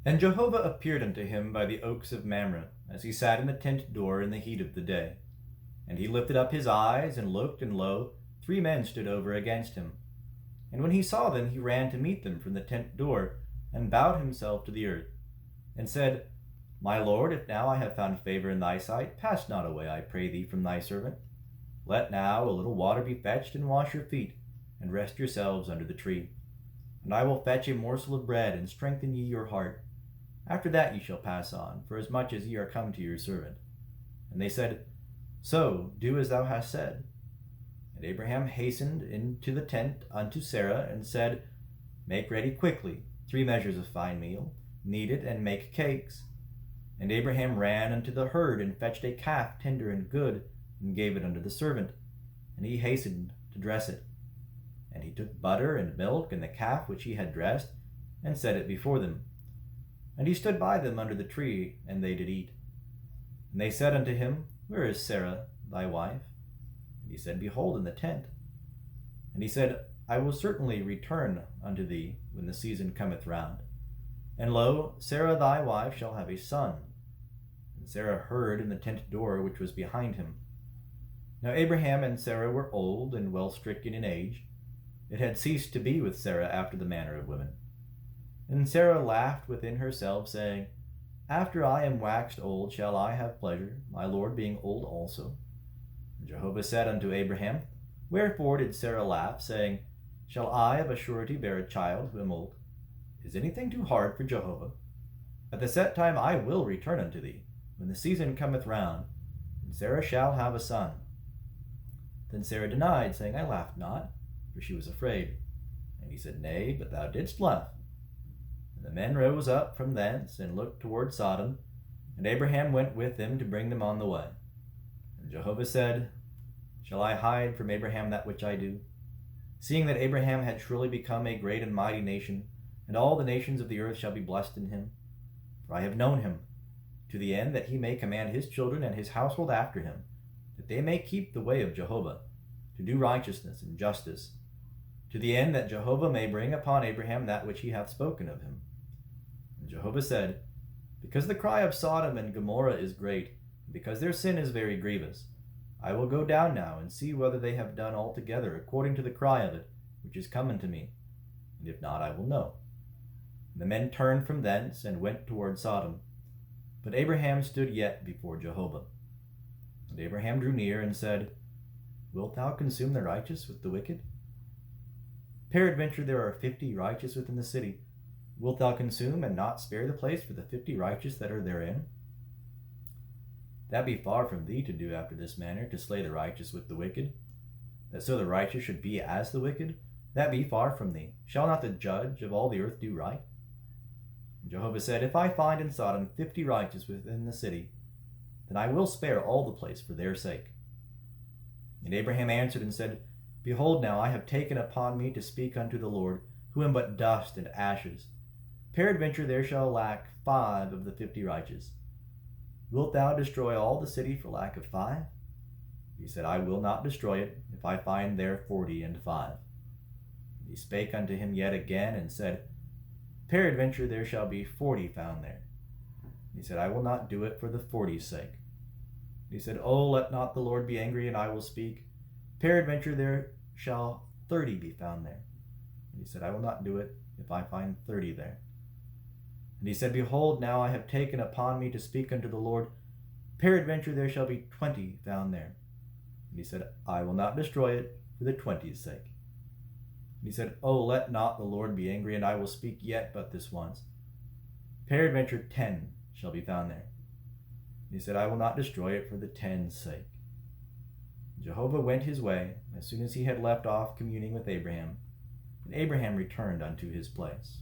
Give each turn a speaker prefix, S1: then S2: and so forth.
S1: And Jehovah appeared unto him by the oaks of Mamre, as he sat in the tent door in the heat of the day. And he lifted up his eyes, and looked, and lo, 3 men stood over against him. And when he saw them, he ran to meet them from the tent door, and bowed himself to the earth, and said, My Lord, if now I have found favor in thy sight, pass not away, I pray thee, from thy servant. Let now a little water be fetched, and wash your feet, and rest yourselves under the tree. And I will fetch a morsel of bread, and strengthen ye your heart. After that ye shall pass on, for as much as ye are come to your servant. And they said, So, do as thou hast said. And Abraham hastened into the tent unto Sarah, and said, Make ready quickly 3 measures of fine meal, knead it, and make cakes. And Abraham ran unto the herd, and fetched a calf tender and good, and gave it unto the servant. And he hastened to dress it. And he took butter and milk, and the calf which he had dressed, and set it before them. And he stood by them under the tree, and they did eat. And they said unto him, Where is Sarah thy wife? And he said, Behold, in the tent. And he said, I will certainly return unto thee when the season cometh round. And lo, Sarah thy wife shall have a son. And Sarah heard in the tent door which was behind him. Now Abraham and Sarah were old, and well stricken in age. It had ceased to be with Sarah after the manner of women. And Sarah laughed within herself, saying, After I am waxed old shall I have pleasure, my Lord being old also. And Jehovah said unto Abraham, Wherefore did Sarah laugh, saying, Shall I of a surety bear a child who am old? Is anything too hard for Jehovah? At the set time I will return unto thee, when the season cometh round, and Sarah shall have a son. Then Sarah denied, saying, I laughed not, for she was afraid. And he said, Nay, but thou didst laugh. And the men rose up from thence, and looked toward Sodom, and Abraham went with them to bring them on the way. And Jehovah said, Shall I hide from Abraham that which I do? Seeing that Abraham had surely become a great and mighty nation, and all the nations of the earth shall be blessed in him. For I have known him, to the end that he may command his children and his household after him, that they may keep the way of Jehovah, to do righteousness and justice, to the end that Jehovah may bring upon Abraham that which he hath spoken of him. And Jehovah said, Because the cry of Sodom and Gomorrah is great, and because their sin is very grievous, I will go down now and see whether they have done altogether according to the cry of it, which is come unto me, and if not, I will know. And the men turned from thence, and went toward Sodom. But Abraham stood yet before Jehovah. And Abraham drew near, and said, Wilt thou consume the righteous with the wicked? Peradventure there are 50 righteous within the city. Wilt thou consume, and not spare the place for the 50 righteous that are therein? That be far from thee to do after this manner, to slay the righteous with the wicked, that so the righteous should be as the wicked. That be far from thee. Shall not the judge of all the earth do right? And Jehovah said, If I find in Sodom 50 righteous within the city, then I will spare all the place for their sake. And Abraham answered and said, Behold, now I have taken upon me to speak unto the Lord, who am but dust and ashes. Peradventure there shall lack 5 of the 50 righteous. Wilt thou destroy all the city for lack of 5? He said, I will not destroy it, if I find there 45. And he spake unto him yet again, and said, Peradventure there shall be 40 found there. And he said, I will not do it for the 40's sake. And he said, Oh, let not the Lord be angry, and I will speak. Peradventure there shall 30 be found there. And he said, I will not do it, if I find 30 there. And he said, Behold, now I have taken upon me to speak unto the Lord. Peradventure there shall be 20 found there. And he said, I will not destroy it for the 20's sake. And he said, Oh, let not the Lord be angry, and I will speak yet but this once. Peradventure 10 shall be found there. And he said, I will not destroy it for the 10's sake. And Jehovah went his way, as soon as he had left off communing with Abraham, and Abraham returned unto his place.